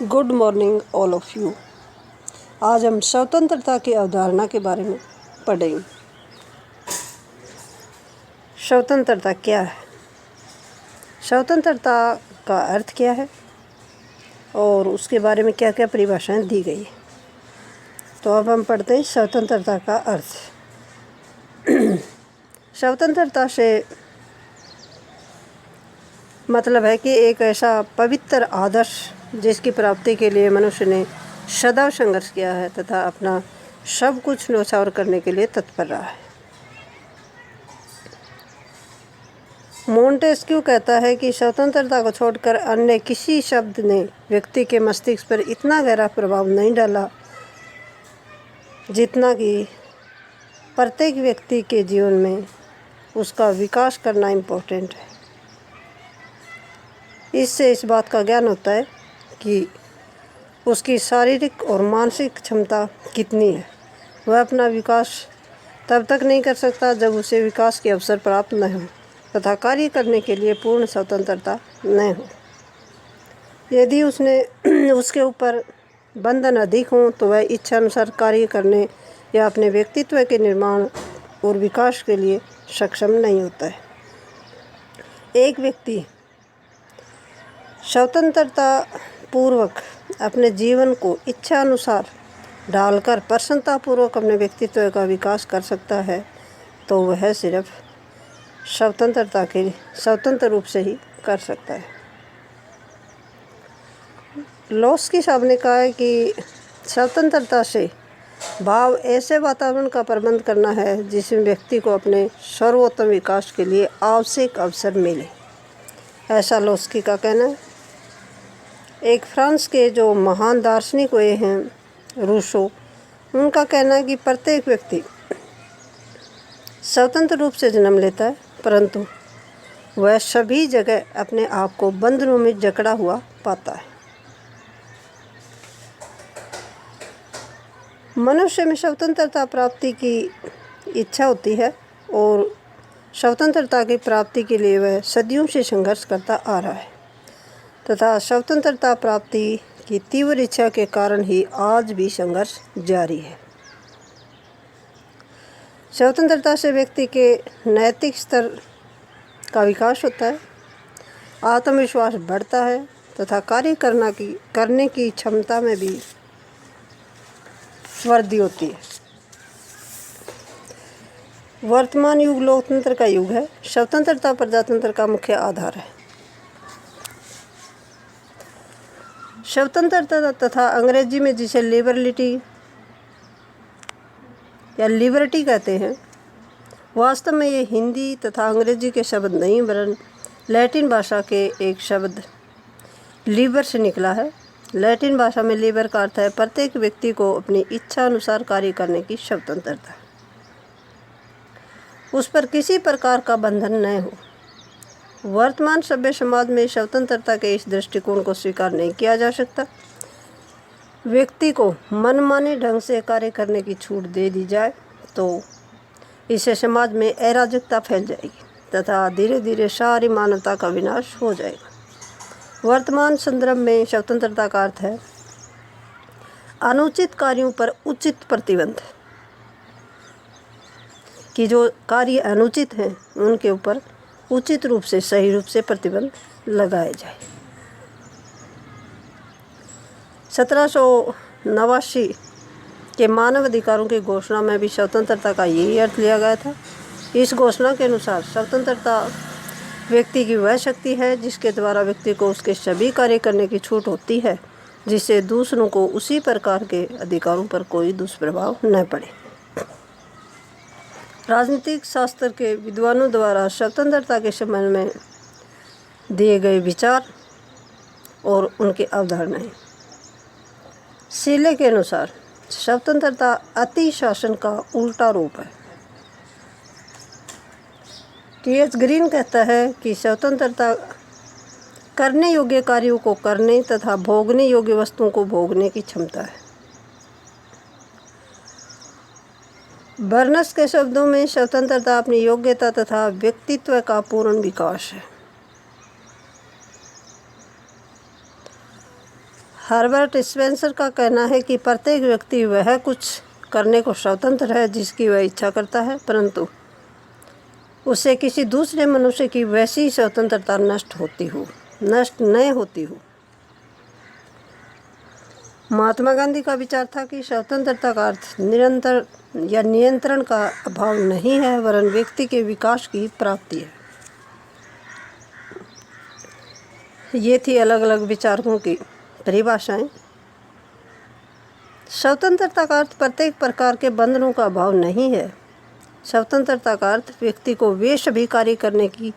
Good morning all of you. आज हम स्वतंत्रता की अवधारणा के बारे में पढ़ेंगे। स्वतंत्रता क्या है, स्वतंत्रता का अर्थ क्या है और उसके बारे में क्या क्या परिभाषाएं दी गई है। तो अब हम पढ़ते हैं स्वतंत्रता का अर्थ। स्वतंत्रता से मतलब है कि एक ऐसा पवित्र आदर्श जिसकी प्राप्ति के लिए मनुष्य ने सदा संघर्ष किया है तथा अपना सब कुछ न्यौछावर करने के लिए तत्पर रहा है। मोंटेस्क्यू कहता है कि स्वतंत्रता को छोड़कर अन्य किसी शब्द ने व्यक्ति के मस्तिष्क पर इतना गहरा प्रभाव नहीं डाला जितना कि प्रत्येक व्यक्ति के जीवन में उसका विकास करना इम्पोर्टेंट है। इससे इस बात का ज्ञान होता है कि उसकी शारीरिक और मानसिक क्षमता कितनी है। वह अपना विकास तब तक नहीं कर सकता जब उसे विकास के अवसर प्राप्त न हो तथा कार्य करने के लिए पूर्ण स्वतंत्रता न हो। यदि उसके ऊपर बंधन अधिक हों तो वह इच्छा अनुसार कार्य करने या अपने व्यक्तित्व के निर्माण और विकास के लिए सक्षम नहीं होता है। एक व्यक्ति स्वतंत्रता पूर्वक अपने जीवन को इच्छा अनुसार डालकर प्रसन्नतापूर्वक अपने व्यक्तित्व का विकास कर सकता है तो वह सिर्फ स्वतंत्र रूप से ही कर सकता है। लोस्की साहब ने कहा है कि स्वतंत्रता से भाव ऐसे वातावरण का प्रबंध करना है जिसमें व्यक्ति को अपने सर्वोत्तम विकास के लिए आवश्यक अवसर मिले। ऐसा लोस्की का कहना है। एक फ्रांस के जो महान दार्शनिक हुए हैं रूसो, उनका कहना है कि प्रत्येक व्यक्ति स्वतंत्र रूप से जन्म लेता है परंतु वह सभी जगह अपने आप को बंधनों में जकड़ा हुआ पाता है। मनुष्य में स्वतंत्रता प्राप्ति की इच्छा होती है और स्वतंत्रता की प्राप्ति के लिए वह सदियों से संघर्ष करता आ रहा है तथा स्वतंत्रता प्राप्ति की तीव्र इच्छा के कारण ही आज भी संघर्ष जारी है। स्वतंत्रता से व्यक्ति के नैतिक स्तर का विकास होता है, आत्मविश्वास बढ़ता है तथा कार्य करने की क्षमता में भी वृद्धि होती है। वर्तमान युग लोकतंत्र का युग है। स्वतंत्रता प्रजातंत्र का मुख्य आधार है। स्वतंत्रता तथा अंग्रेजी में जिसे लिबर्टी या लिबर्टी कहते हैं, वास्तव में ये हिंदी तथा अंग्रेजी के शब्द नहीं वरन लैटिन भाषा के एक शब्द लिबर से निकला है। लैटिन भाषा में लिबर का अर्थ है प्रत्येक व्यक्ति को अपनी इच्छा अनुसार कार्य करने की स्वतंत्रता, उस पर किसी प्रकार का बंधन न हो। वर्तमान सभ्य समाज में स्वतंत्रता के इस दृष्टिकोण को स्वीकार नहीं किया जा सकता। व्यक्ति को मनमाने ढंग से कार्य करने की छूट दे दी जाए तो इससे समाज में अराजकता फैल जाएगी तथा धीरे धीरे सारी मानवता का विनाश हो जाएगा। वर्तमान संदर्भ में स्वतंत्रता का अर्थ है अनुचित कार्यों पर उचित प्रतिबंध, कि जो कार्य अनुचित हैं उनके ऊपर उचित रूप से सही रूप से प्रतिबंध लगाए जाए। 1789 के मानव अधिकारों की घोषणा में भी स्वतंत्रता का यही अर्थ लिया गया था। इस घोषणा के अनुसार स्वतंत्रता व्यक्ति की वह शक्ति है जिसके द्वारा व्यक्ति को उसके सभी कार्य करने की छूट होती है जिससे दूसरों को उसी प्रकार के अधिकारों पर कोई दुष्प्रभाव न पड़े। राजनीतिक शास्त्र के विद्वानों द्वारा स्वतंत्रता के संबंध में दिए गए विचार और उनकी अवधारणाएं। सीले के अनुसार स्वतंत्रता अति शासन का उल्टा रूप है। टी.एच. ग्रीन कहता है कि स्वतंत्रता करने योग्य कार्यों को करने तथा भोगने योग्य वस्तुओं को भोगने की क्षमता है। बर्नस के शब्दों में स्वतंत्रता अपनी योग्यता तथा व्यक्तित्व का पूर्ण विकास है। हर्बर्ट स्पेंसर का कहना है कि प्रत्येक व्यक्ति वह कुछ करने को स्वतंत्र है जिसकी वह इच्छा करता है, परंतु उससे किसी दूसरे मनुष्य की वैसी स्वतंत्रता नष्ट नहीं होती हो। महात्मा गांधी का विचार था कि स्वतंत्रता का अर्थ निरंतर या नियंत्रण का अभाव नहीं है, वरन व्यक्ति के विकास की प्राप्ति है। ये थी अलग अलग विचारकों की परिभाषाएं। स्वतंत्रता का अर्थ प्रत्येक प्रकार के बंधनों का अभाव नहीं है। स्वतंत्रता का अर्थ व्यक्ति को वे सभी कार्य करने की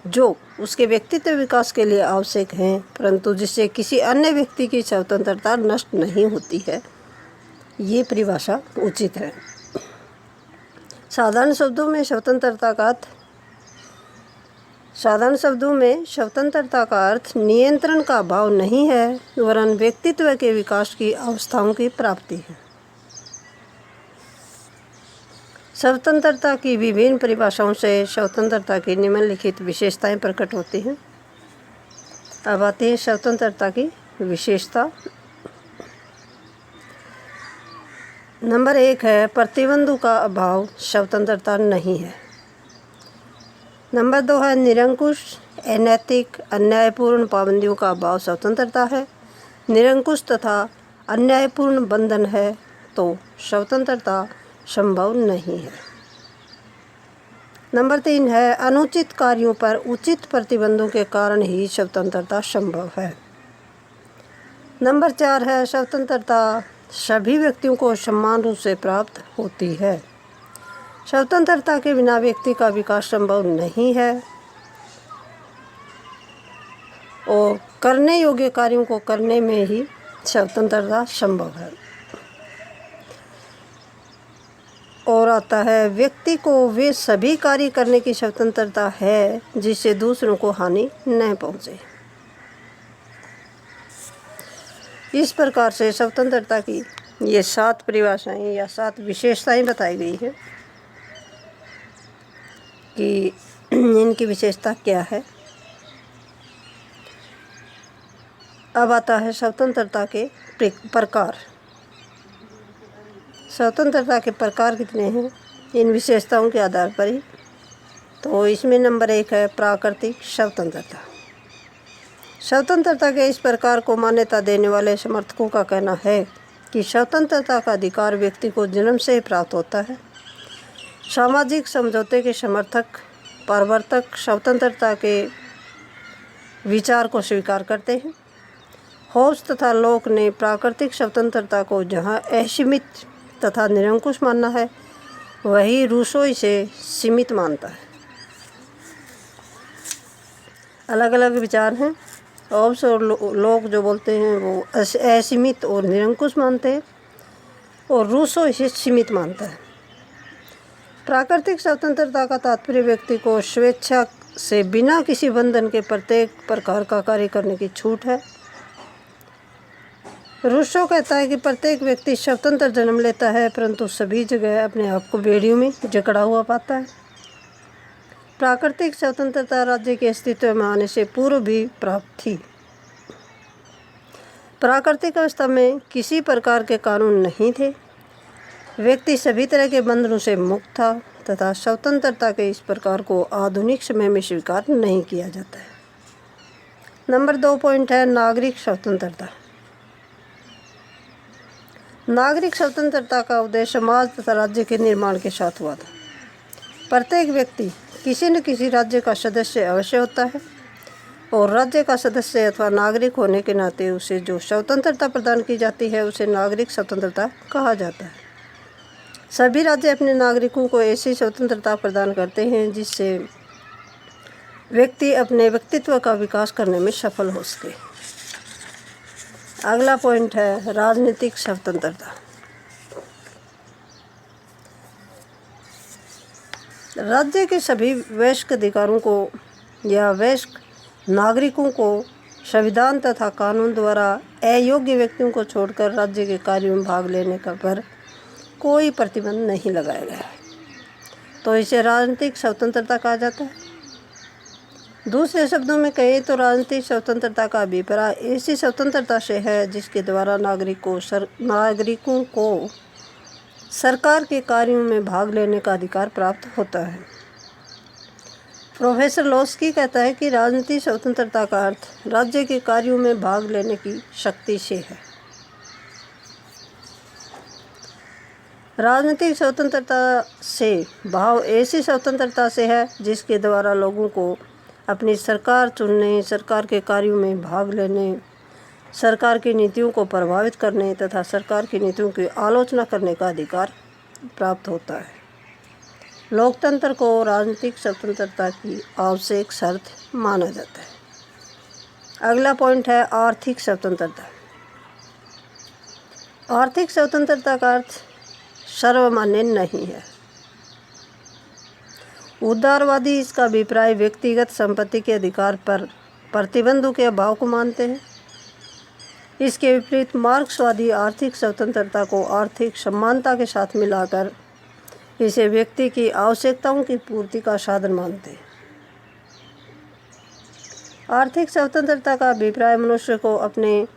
जो उसके व्यक्तित्व विकास के लिए आवश्यक हैं, परंतु जिससे किसी अन्य व्यक्ति की स्वतंत्रता नष्ट नहीं होती है। ये परिभाषा उचित है। साधारण शब्दों में स्वतंत्रता का अर्थ नियंत्रण का अभाव नहीं है, वरन व्यक्तित्व के विकास की अवस्थाओं की प्राप्ति है। स्वतंत्रता की विभिन्न परिभाषाओं से स्वतंत्रता की निम्नलिखित विशेषताएं प्रकट होती हैं। अब आती है स्वतंत्रता की विशेषता। नंबर 1 है प्रतिबंधों का अभाव स्वतंत्रता नहीं है। नंबर 2 है निरंकुश, अनैतिक, अन्यायपूर्ण पाबंदियों का अभाव स्वतंत्रता है। निरंकुश तथा अन्यायपूर्ण बंधन है तो स्वतंत्रता संभव नहीं है। नंबर 3 है अनुचित कार्यों पर उचित प्रतिबंधों के कारण ही स्वतंत्रता संभव है। नंबर 4 है स्वतंत्रता सभी व्यक्तियों को समान रूप से प्राप्त होती है। स्वतंत्रता के बिना व्यक्ति का विकास संभव नहीं है और करने योग्य कार्यों को करने में ही स्वतंत्रता संभव है। और आता है व्यक्ति को वे सभी कार्य करने की स्वतंत्रता है जिससे दूसरों को हानि न पहुँचे। इस प्रकार से स्वतंत्रता की ये 7 परिभाषाएं या 7 विशेषताएं बताई गई है कि इनकी विशेषता क्या है। अब आता है स्वतंत्रता के प्रकार। स्वतंत्रता के प्रकार कितने हैं इन विशेषताओं के आधार पर ही। तो इसमें नंबर 1 है प्राकृतिक स्वतंत्रता। स्वतंत्रता के इस प्रकार को मान्यता देने वाले समर्थकों का कहना है कि स्वतंत्रता का अधिकार व्यक्ति को जन्म से ही प्राप्त होता है। सामाजिक समझौते के समर्थक प्रवर्तक स्वतंत्रता के विचार को स्वीकार करते हैं। होब्स तथा लोक ने प्राकृतिक स्वतंत्रता को जहाँ असीमित तथा निरंकुश मानना है, वही रूसो इसे सीमित मानता है। अलग अलग विचार हैं। होब्स और लोग जो बोलते हैं वो असीमित और निरंकुश मानते हैं और रूसो इसे सीमित मानता है। प्राकृतिक स्वतंत्रता का तात्पर्य व्यक्ति को स्वेच्छा से बिना किसी बंधन के प्रत्येक प्रकार का कार्य करने की छूट है। रूसो कहता है कि प्रत्येक व्यक्ति स्वतंत्र जन्म लेता है, परंतु सभी जगह अपने आप को बेड़ियों में जकड़ा हुआ पाता है। प्राकृतिक स्वतंत्रता राज्य के अस्तित्व में आने से पूर्व भी प्राप्त थी। प्राकृतिक अवस्था में किसी प्रकार के कानून नहीं थे। व्यक्ति सभी तरह के बंधनों से मुक्त था तथा स्वतंत्रता के इस प्रकार को आधुनिक समय में स्वीकार नहीं किया जाता है। नंबर 2 पॉइंट है नागरिक स्वतंत्रता। नागरिक स्वतंत्रता का उद्देश्य समाज तथा राज्य के निर्माण के साथ हुआ था। प्रत्येक व्यक्ति किसी न किसी राज्य का सदस्य अवश्य होता है और राज्य का सदस्य अथवा नागरिक होने के नाते उसे जो स्वतंत्रता प्रदान की जाती है उसे नागरिक स्वतंत्रता कहा जाता है। सभी राज्य अपने नागरिकों को ऐसी स्वतंत्रता प्रदान करते हैं जिससे व्यक्ति अपने व्यक्तित्व का विकास करने में सफल हो सके। अगला पॉइंट है राजनीतिक स्वतंत्रता। राज्य के सभी वयस्क अधिकारों को या वयस्क नागरिकों को संविधान तथा कानून द्वारा अयोग्य व्यक्तियों को छोड़कर राज्य के कार्यों में भाग लेने का पर कोई प्रतिबंध नहीं लगाया गया है, तो इसे राजनीतिक स्वतंत्रता कहा जाता है। दूसरे शब्दों में कहें तो राजनीतिक स्वतंत्रता का अभिप्राय ऐसी स्वतंत्रता से है जिसके द्वारा नागरिकों को सरकार के कार्यों में भाग लेने का अधिकार प्राप्त होता है। प्रोफेसर लोस्की कहता है कि राजनीतिक स्वतंत्रता का अर्थ राज्य के कार्यों में भाग लेने की शक्ति से है। राजनीतिक स्वतंत्रता से भाव ऐसी स्वतंत्रता से है जिसके द्वारा लोगों को अपनी सरकार चुनने, सरकार के कार्यों में भाग लेने, सरकार की नीतियों को प्रभावित करने तथा सरकार की नीतियों की आलोचना करने का अधिकार प्राप्त होता है। लोकतंत्र को राजनीतिक स्वतंत्रता की आवश्यक शर्त माना जाता है। अगला पॉइंट है आर्थिक स्वतंत्रता। आर्थिक स्वतंत्रता का अर्थ सर्वमान्य नहीं है। उदारवादी इसका अभिप्राय व्यक्तिगत संपत्ति के अधिकार पर प्रतिबंधों के अभाव को मानते हैं। इसके विपरीत मार्क्सवादी आर्थिक स्वतंत्रता को आर्थिक समानता के साथ मिलाकर इसे व्यक्ति की आवश्यकताओं की पूर्ति का साधन मानते हैं। आर्थिक स्वतंत्रता का अभिप्राय मनुष्य को अपने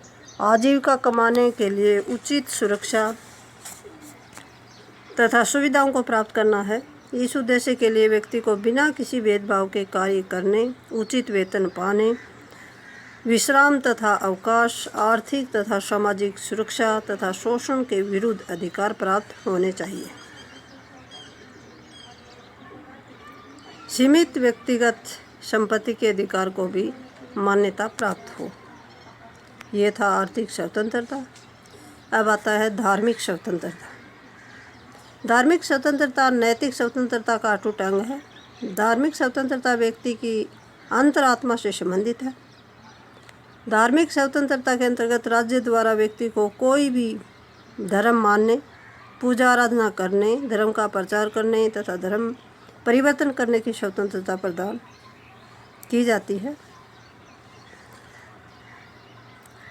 आजीविका कमाने के लिए उचित सुरक्षा तथा सुविधाओं को प्राप्त करना है। इस उद्देश्य के लिए व्यक्ति को बिना किसी भेदभाव के कार्य करने, उचित वेतन पाने, विश्राम तथा अवकाश, आर्थिक तथा सामाजिक सुरक्षा तथा शोषण के विरुद्ध अधिकार प्राप्त होने चाहिए। सीमित व्यक्तिगत संपत्ति के अधिकार को भी मान्यता प्राप्त हो। ये था आर्थिक स्वतंत्रता। अब आता है धार्मिक स्वतंत्रता। धार्मिक स्वतंत्रता नैतिक स्वतंत्रता का अटूट अंग है। धार्मिक स्वतंत्रता व्यक्ति की अंतरात्मा से संबंधित है। धार्मिक स्वतंत्रता के अंतर्गत राज्य द्वारा व्यक्ति को कोई भी धर्म मानने, पूजा आराधना करने, धर्म का प्रचार करने तथा धर्म परिवर्तन करने की स्वतंत्रता प्रदान की जाती है।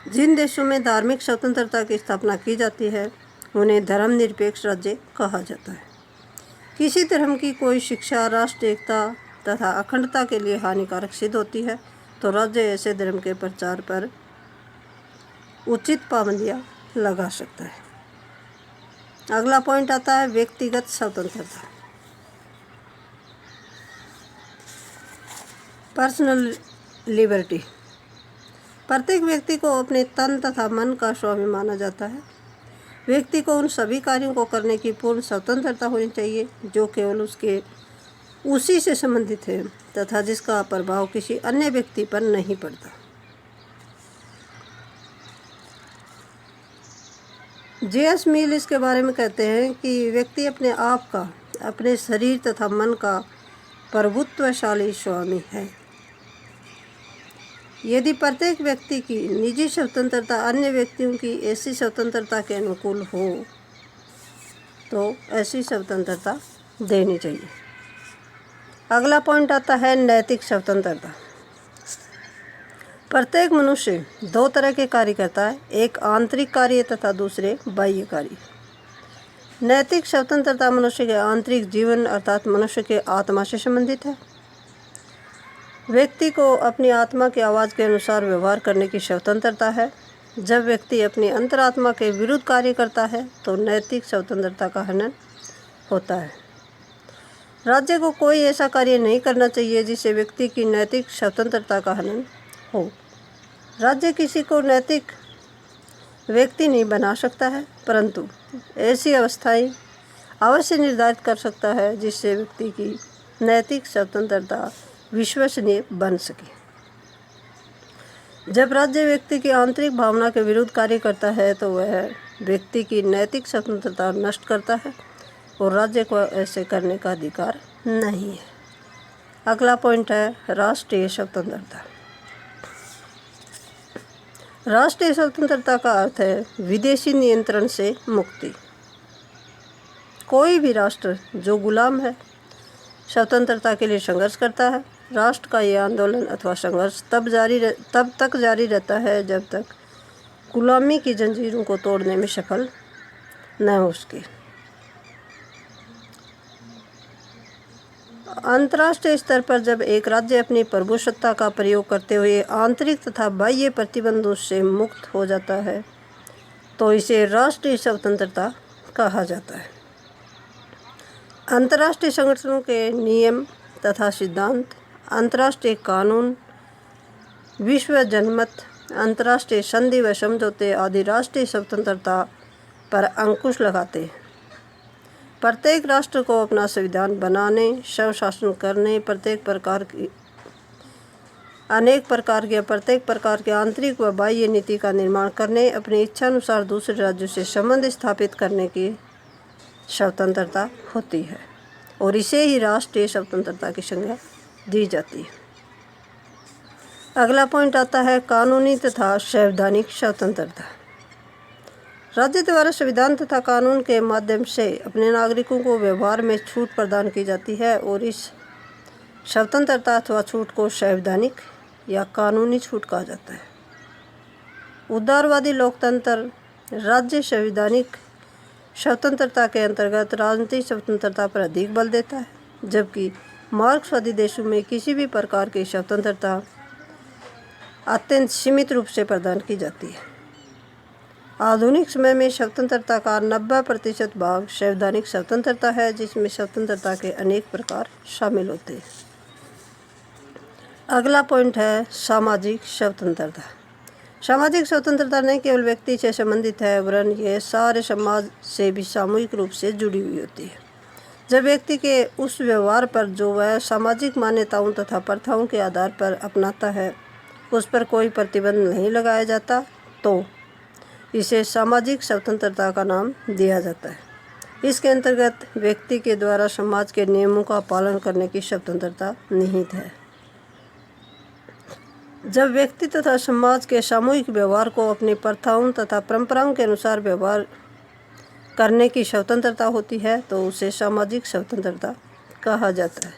जिन देशों में धार्मिक स्वतंत्रता की स्थापना की जाती है उन्हें धर्मनिरपेक्ष राज्य कहा जाता है। किसी धर्म की कोई शिक्षा राष्ट्र एकता तथा अखंडता के लिए हानिकारक सिद्ध होती है तो राज्य ऐसे धर्म के प्रचार पर उचित पाबंदियां लगा सकता है। अगला पॉइंट आता है व्यक्तिगत स्वतंत्रता। Personal liberty. प्रत्येक व्यक्ति को अपने तन तथा मन का स्वामी माना जाता है। व्यक्ति को उन सभी कार्यों को करने की पूर्ण स्वतंत्रता होनी चाहिए जो केवल उसी से संबंधित है तथा जिसका प्रभाव किसी अन्य व्यक्ति पर नहीं पड़ता। जे.एस. मिल इसके बारे में कहते हैं कि व्यक्ति अपने आप का, अपने शरीर तथा मन का प्रभुत्वशाली स्वामी है। यदि प्रत्येक व्यक्ति की निजी स्वतंत्रता अन्य व्यक्तियों की ऐसी स्वतंत्रता के अनुकूल हो तो ऐसी स्वतंत्रता देनी चाहिए। अगला पॉइंट आता है नैतिक स्वतंत्रता। प्रत्येक मनुष्य दो तरह के कार्य करता है, एक आंतरिक कार्य तथा दूसरे बाह्य कार्य। नैतिक स्वतंत्रता मनुष्य के आंतरिक जीवन अर्थात मनुष्य के आत्मा से संबंधित है। व्यक्ति को अपनी आत्मा की आवाज़ के अनुसार व्यवहार करने की स्वतंत्रता है। जब व्यक्ति अपनी अंतरात्मा के विरुद्ध कार्य करता है तो नैतिक स्वतंत्रता का हनन होता है। राज्य को कोई ऐसा कार्य नहीं करना चाहिए जिससे व्यक्ति की नैतिक स्वतंत्रता का हनन हो। राज्य किसी को नैतिक व्यक्ति नहीं बना सकता है, परंतु ऐसी अवस्थाएं अवश्य निर्धारित कर सकता है जिससे व्यक्ति की नैतिक स्वतंत्रता विश्वसनीय बन सके। जब राज्य व्यक्ति की आंतरिक भावना के विरुद्ध कार्य करता है तो वह व्यक्ति की नैतिक स्वतंत्रता नष्ट करता है और राज्य को ऐसे करने का अधिकार नहीं है। अगला पॉइंट है राष्ट्रीय स्वतंत्रता। राष्ट्रीय स्वतंत्रता का अर्थ है विदेशी नियंत्रण से मुक्ति। कोई भी राष्ट्र जो गुलाम है स्वतंत्रता के लिए संघर्ष करता है। राष्ट्र का यह आंदोलन अथवा संघर्ष तब तक जारी रहता है जब तक गुलामी की जंजीरों को तोड़ने में सफल न हो सके। अंतर्राष्ट्रीय स्तर पर जब एक राज्य अपनी प्रभुसत्ता का प्रयोग करते हुए आंतरिक तथा बाह्य प्रतिबंधों से मुक्त हो जाता है तो इसे राष्ट्रीय स्वतंत्रता कहा जाता है। अंतर्राष्ट्रीय संगठनों के नियम तथा सिद्धांत, अंतर्राष्ट्रीय कानून, विश्व जनमत, अंतर्राष्ट्रीय संधि व समझौते आदि राष्ट्रीय स्वतंत्रता पर अंकुश लगाते हैं। प्रत्येक राष्ट्र को अपना संविधान बनाने, स्वशासन करने, प्रत्येक प्रकार की आंतरिक व बाह्य नीति का निर्माण करने, अपनी इच्छानुसार दूसरे राज्यों से संबंध स्थापित करने की स्वतंत्रता होती है और इसे ही राष्ट्रीय स्वतंत्रता की संज्ञा दी जाती है। अगला पॉइंट आता है कानूनी तथा संवैधानिक स्वतंत्रता। राज्य द्वारा संविधान तथा कानून के माध्यम से अपने नागरिकों को व्यवहार में छूट प्रदान की जाती है और इस स्वतंत्रता अथवा छूट को संवैधानिक या कानूनी छूट कहा जाता है। उदारवादी लोकतंत्र राज्य संवैधानिक स्वतंत्रता के अंतर्गत राजनीतिक स्वतंत्रता पर अधिक बल देता है, जबकि मार्क्सवादी देशों में किसी भी प्रकार की स्वतंत्रता अत्यंत सीमित रूप से प्रदान की जाती है। आधुनिक समय में स्वतंत्रता का 90% भाग संवैधानिक स्वतंत्रता है, जिसमें स्वतंत्रता के अनेक प्रकार शामिल होते हैं। अगला पॉइंट है सामाजिक स्वतंत्रता। सामाजिक स्वतंत्रता न केवल व्यक्ति से संबंधित है वरन यह सारे समाज से भी सामूहिक रूप से जुड़ी हुई होती है। जब व्यक्ति के उस व्यवहार पर जो वह सामाजिक मान्यताओं तथा प्रथाओं के आधार पर अपनाता है उस पर कोई प्रतिबंध नहीं लगाया जाता तो इसे सामाजिक स्वतंत्रता का नाम दिया जाता है। इसके अंतर्गत व्यक्ति के द्वारा समाज के नियमों का पालन करने की स्वतंत्रता निहित है। जब व्यक्ति तथा समाज के सामूहिक व्यवहार को अपनी प्रथाओं तथा परंपराओं के अनुसार व्यवहार करने की स्वतंत्रता होती है तो उसे सामाजिक स्वतंत्रता कहा जाता है।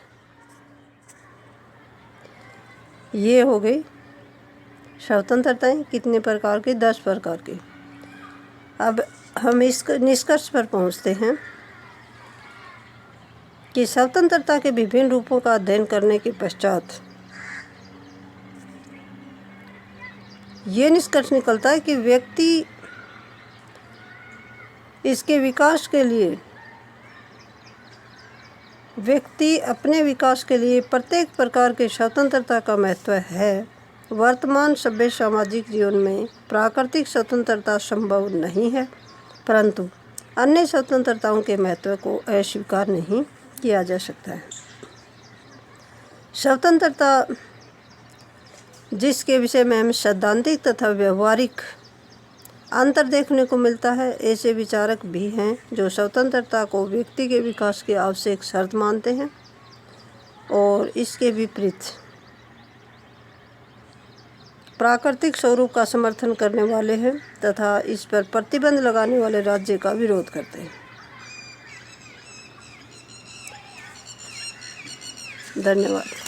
ये हो गई स्वतंत्रताएं कितने प्रकार की? 10 प्रकार की। अब हम इस निष्कर्ष पर पहुंचते हैं कि स्वतंत्रता के विभिन्न रूपों का अध्ययन करने के पश्चात ये निष्कर्ष निकलता है कि व्यक्ति अपने विकास के लिए प्रत्येक प्रकार की स्वतंत्रता का महत्व है। वर्तमान सभ्य सामाजिक जीवन में प्राकृतिक स्वतंत्रता संभव नहीं है, परंतु अन्य स्वतंत्रताओं के महत्व को अस्वीकार नहीं किया जा सकता है। स्वतंत्रता जिसके विषय में हमें सैद्धांतिक तथा व्यवहारिक अंतर देखने को मिलता है, ऐसे विचारक भी हैं जो स्वतंत्रता को व्यक्ति के विकास की आवश्यक शर्त मानते हैं और इसके विपरीत प्राकृतिक स्वरूप का समर्थन करने वाले हैं तथा इस पर प्रतिबंध लगाने वाले राज्य का विरोध करते हैं। धन्यवाद।